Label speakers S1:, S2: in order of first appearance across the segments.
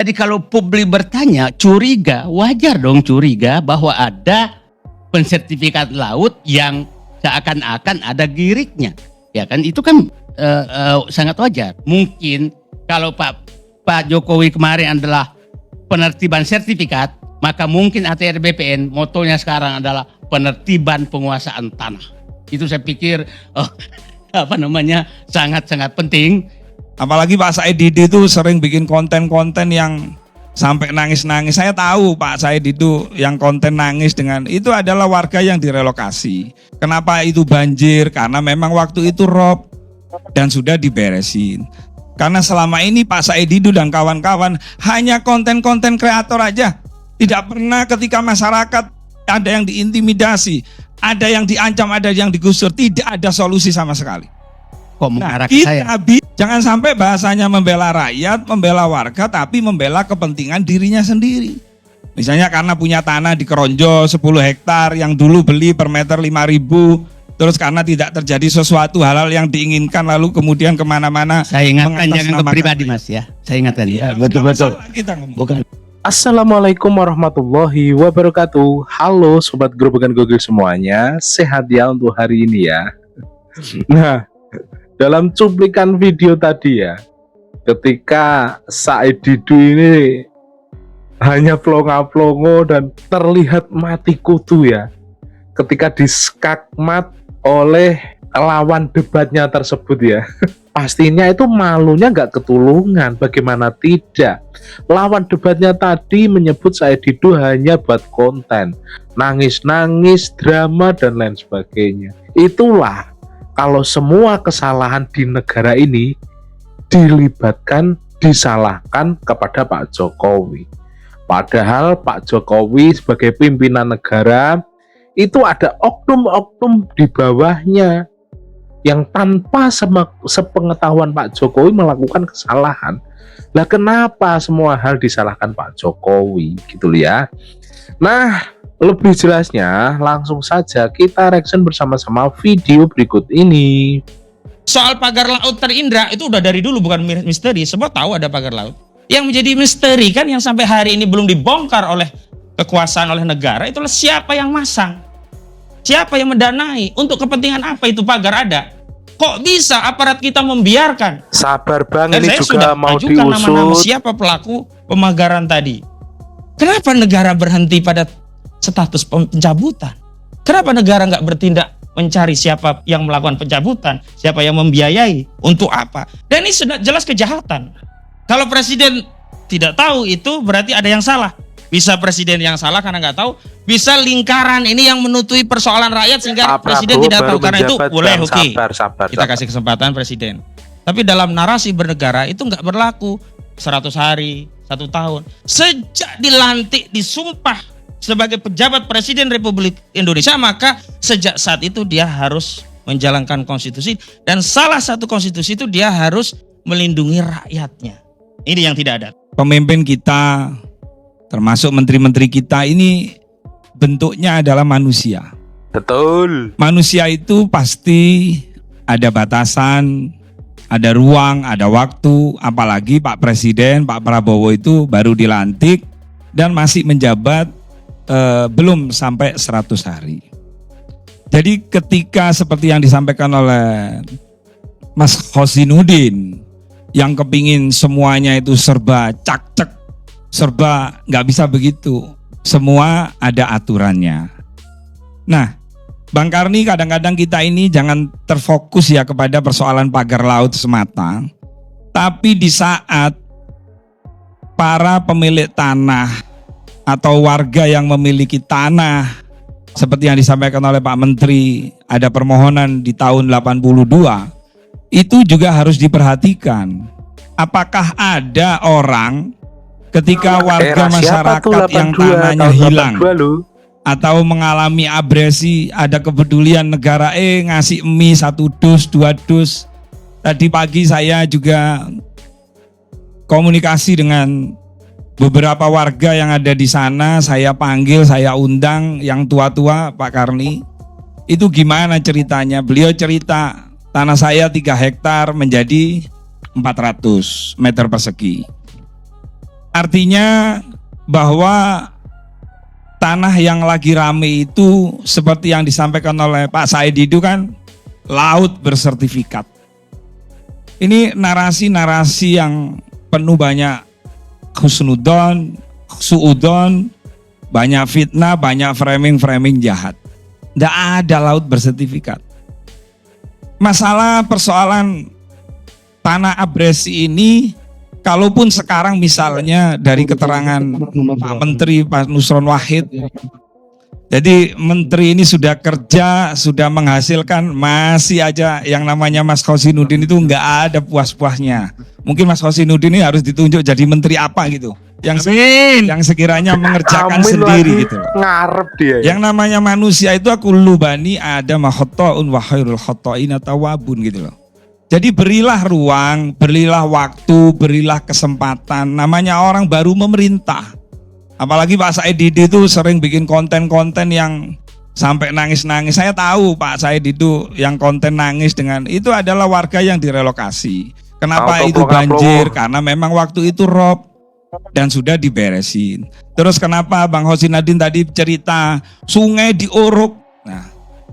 S1: Jadi kalau publik bertanya, curiga, wajar dong curiga bahwa ada pensertifikat laut yang seakan-akan ada giriknya. Ya kan, itu kan sangat wajar. Mungkin kalau Pak Jokowi kemarin adalah penertiban sertifikat, maka mungkin ATR BPN motonya sekarang adalah penertiban penguasaan tanah. Itu saya pikir sangat-sangat penting.
S2: Apalagi Pak Said Didu itu sering bikin konten-konten yang sampai nangis-nangis. Saya tahu Pak Said Didu yang konten nangis dengan itu adalah warga yang direlokasi. Kenapa itu banjir? Karena memang waktu itu rob dan sudah diberesin. Karena selama ini Pak Said Didu dan kawan-kawan hanya konten-konten kreator aja. Tidak pernah ketika masyarakat ada yang diintimidasi, ada yang diancam, ada yang digusur, tidak ada solusi sama sekali.
S1: Nah,
S2: kita jangan sampai bahasanya membela rakyat, membela warga, tapi membela kepentingan dirinya sendiri. Misalnya karena punya tanah di Keronjo 10 hektar yang dulu beli per meter 5.000, terus karena tidak terjadi sesuatu hal-hal yang diinginkan lalu kemudian kemana-mana.
S1: Saya ingatkan jangan ke pribadi Mas ya. Saya ingatkan ya.
S3: Betul-betul.
S2: Bukan.
S3: Assalamualaikum warahmatullahi wabarakatuh. Halo Sobat Grobogan Gogil semuanya. Sehat ya untuk hari ini ya. Nah, dalam cuplikan video tadi ya, ketika Said Didu ini hanya plonga-plongo dan terlihat mati kutu ya, ketika diskakmat oleh lawan debatnya tersebut ya. Pastinya itu malunya nggak ketulungan, bagaimana tidak. Lawan debatnya tadi menyebut Said Didu hanya buat konten, nangis-nangis, drama dan lain sebagainya. Itulah kalau semua kesalahan di negara ini dilibatkan, disalahkan kepada Pak Jokowi. Padahal Pak Jokowi sebagai pimpinan negara itu ada oknum-oknum di bawahnya yang tanpa sepengetahuan Pak Jokowi melakukan kesalahan. Lah kenapa semua hal disalahkan Pak Jokowi gitu ya. Nah, lebih jelasnya langsung saja kita reaction bersama-sama video berikut ini.
S4: Soal pagar laut terindra itu udah dari dulu bukan misteri, semua tahu ada pagar laut. Yang menjadi misteri kan yang sampai hari ini belum dibongkar oleh kekuasaan oleh negara itulah siapa yang masang. Siapa yang mendanai? Untuk kepentingan apa itu pagar ada? Kok bisa aparat kita membiarkan?
S3: Sabar Bang,
S4: Dan
S3: ini
S4: saya
S3: juga
S4: sudah
S3: mau
S4: ajukan nama-nama
S3: diusut.
S4: siapa pelaku pemagaran tadi. Kenapa negara berhenti pada status pencabutan? Kenapa negara nggak bertindak mencari siapa yang melakukan pencabutan, siapa yang membiayai, untuk apa? Dan ini sudah jelas kejahatan. Kalau presiden tidak tahu itu berarti ada yang salah. Bisa presiden yang salah karena nggak tahu, bisa lingkaran ini yang menutupi persoalan rakyat sehingga presiden tidak tahu, karena itu boleh oke. Kita kasih kesempatan presiden. Tapi dalam narasi bernegara itu nggak berlaku 100 hari, 1 tahun. Sejak dilantik, disumpah sebagai pejabat Presiden Republik Indonesia, maka sejak saat itu dia harus menjalankan konstitusi, dan salah satu konstitusi itu dia harus melindungi rakyatnya. Ini yang tidak ada.
S2: Pemimpin kita termasuk menteri-menteri kita ini bentuknya adalah manusia.
S3: Betul.
S2: Manusia itu pasti ada batasan, ada ruang, ada waktu. Apalagi Pak Presiden, Pak Prabowo itu baru dilantik dan masih menjabat belum sampai 100 hari. Jadi ketika seperti yang disampaikan oleh Mas Hosinuddin yang kepingin semuanya itu serba cak-cek, serba nggak bisa begitu, semua ada aturannya. Nah, Bang Karni, kadang-kadang kita ini jangan terfokus ya kepada persoalan pagar laut semata, tapi di saat para pemilik tanah atau warga yang memiliki tanah, seperti yang disampaikan oleh Pak Menteri, ada permohonan di tahun 82, itu juga harus diperhatikan. Apakah ada orang ketika warga masyarakat yang tanahnya hilang atau mengalami abresi, ada kepedulian negara, ngasih mie 1 dus, 2 dus. Tadi pagi saya juga komunikasi dengan beberapa warga yang ada di sana, saya panggil, saya undang yang tua-tua, Pak Karni. Itu gimana ceritanya? Beliau cerita, tanah saya 3 hektar menjadi 400 meter persegi. Artinya bahwa tanah yang lagi rame itu seperti yang disampaikan oleh Pak Said itu kan laut bersertifikat. Ini narasi-narasi yang penuh banyak husnudon, suudon, banyak fitnah, banyak framing-framing jahat. Tidak ada laut bersertifikat. Masalah persoalan tanah abrasi ini, kalaupun sekarang misalnya dari keterangan Pak Menteri, Pak Nusron Wahid, jadi Menteri ini sudah kerja, sudah menghasilkan, masih aja yang namanya Mas Khosinuddin itu nggak ada puas-puasnya. Mungkin Mas Khosinuddin ini harus ditunjuk jadi menteri apa gitu, yang sekiranya mengerjakan sendiri gitu.
S3: Ngarep dia.
S2: Yang namanya manusia itu kullu bani Adam khata'un wa khairul khata'ina tawwabun gitu loh. Jadi berilah ruang, berilah waktu, berilah kesempatan. Namanya orang baru memerintah. Apalagi Pak Said Didu itu sering bikin konten-konten yang sampai nangis-nangis. Saya tahu Pak Said itu yang konten nangis dengan itu adalah warga yang direlokasi. Kenapa itu banjir? Karena memang waktu itu rob dan sudah diberesin. Terus kenapa Bang Khosinuddin tadi cerita sungai diuruk? Nah,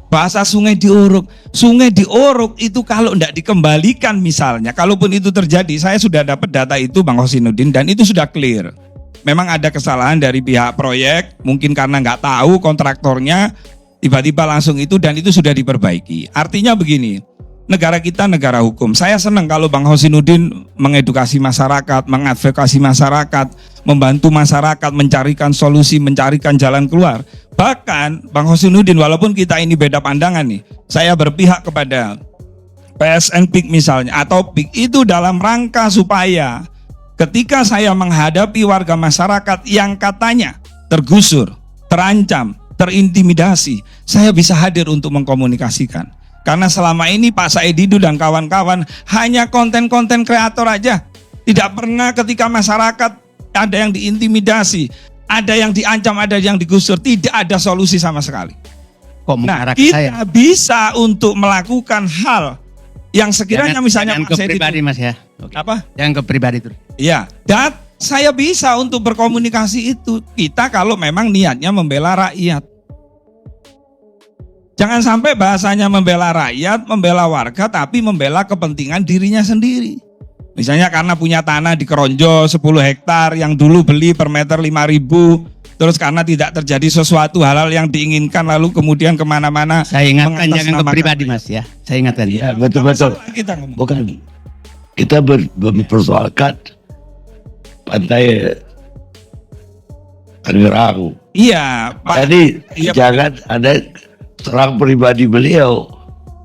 S2: bahasa sungai diuruk. Sungai diuruk itu kalau tidak dikembalikan misalnya, kalaupun itu terjadi, saya sudah dapat data itu Bang Khosinuddin dan itu sudah clear. Memang ada kesalahan dari pihak proyek, mungkin karena nggak tahu kontraktornya, tiba-tiba langsung itu dan itu sudah diperbaiki. Artinya begini, negara kita negara hukum. Saya senang kalau Bang Khosinuddin mengedukasi masyarakat, mengadvokasi masyarakat, membantu masyarakat mencarikan solusi, mencarikan jalan keluar. Bahkan Bang Khosinuddin, walaupun kita ini beda pandangan nih, saya berpihak kepada PSN PIK misalnya, atau PIK itu dalam rangka supaya ketika saya menghadapi warga masyarakat yang katanya tergusur, terancam, terintimidasi, saya bisa hadir untuk mengkomunikasikan. Karena selama ini Pak Said Didu dan kawan-kawan hanya konten-konten kreator aja. Tidak pernah ketika masyarakat ada yang diintimidasi, ada yang diancam, ada yang digusur, tidak ada solusi sama sekali. Nah, kita bisa untuk melakukan hal yang sekiranya misalnya
S1: Pak Said pribadi Mas ya. Oke.
S2: Apa?
S1: Yang ke pribadi itu.
S2: Ya, dan saya bisa untuk berkomunikasi itu. Kita kalau memang niatnya membela rakyat. Jangan sampai bahasanya membela rakyat, membela warga, tapi membela kepentingan dirinya sendiri. Misalnya karena punya tanah di Keronjo 10 hektar yang dulu beli per meter 5.000, terus karena tidak terjadi sesuatu hal-hal yang diinginkan lalu kemudian kemana-mana.
S1: Saya ingatkan jangan ke pribadi Mas ya. Saya ingatkan.
S5: Ya, betul-betul.
S2: Kita ngomong.
S5: Bukan. Kita mempersoalkan pantai Tangerang.
S2: Iya, Pak.
S5: Jadi
S2: Iya,
S5: jangan ada serang pribadi beliau.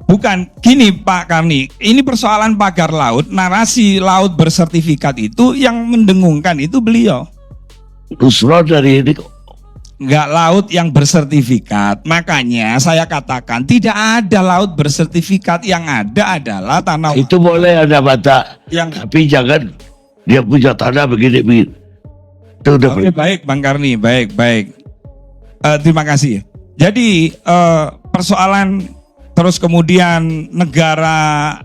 S2: Bukan, gini Pak Karni, ini persoalan pagar laut, narasi laut bersertifikat itu yang mendengungkan itu beliau.
S5: Nusron dari ini
S2: Nggak laut yang bersertifikat, makanya saya katakan tidak ada laut bersertifikat, yang ada adalah tanah
S5: itu boleh ada bata,
S2: yang.
S5: tapi jangan dia punya tanah begini-begini. Itu udah
S2: Oke, baik Bang Karni, baik. Terima kasih. Jadi persoalan terus kemudian negara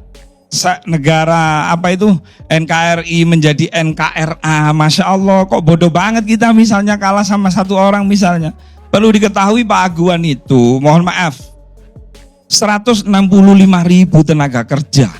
S2: apa itu NKRI menjadi NKRA, Masya Allah, kok bodoh banget kita misalnya kalah sama satu orang misalnya. Perlu diketahui Pak Aguan itu, mohon maaf, 165.000 tenaga kerja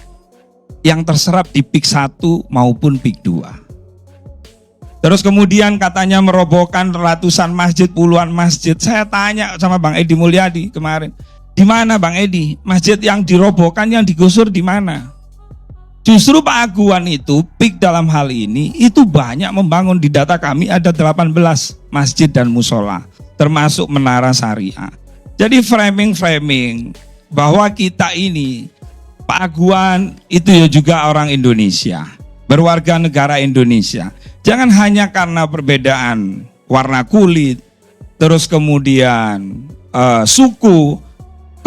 S2: yang terserap di PIK 1 maupun PIK 2. Terus kemudian katanya merobohkan ratusan masjid, puluhan masjid. Saya tanya sama Bang Edi Mulyadi kemarin, di mana Bang Edi masjid yang dirobohkan, yang digusur di mana? Justru Pak Aguan itu PIK dalam hal ini itu banyak membangun. Di data kami ada 18 masjid dan musola, termasuk menara syariah. Jadi framing bahwa kita ini, Pak Aguan itu ya juga orang Indonesia, berwarga negara Indonesia. Jangan hanya karena perbedaan warna kulit, terus kemudian suku,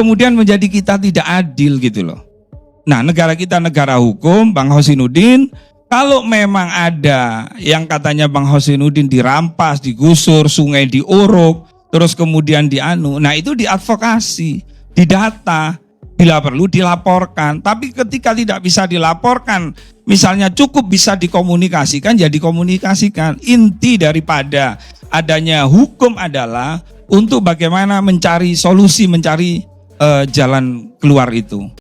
S2: kemudian menjadi kita tidak adil gitu loh. Nah, negara kita negara hukum, Bang Khosinuddin, kalau memang ada yang katanya Bang Khosinuddin dirampas, digusur, sungai diuruk, terus kemudian nah itu diadvokasi, didata, bila perlu dilaporkan. Tapi ketika tidak bisa dilaporkan, misalnya cukup bisa dikomunikasikan, ya dikomunikasikan. Inti daripada adanya hukum adalah untuk bagaimana mencari solusi, mencari jalan keluar itu.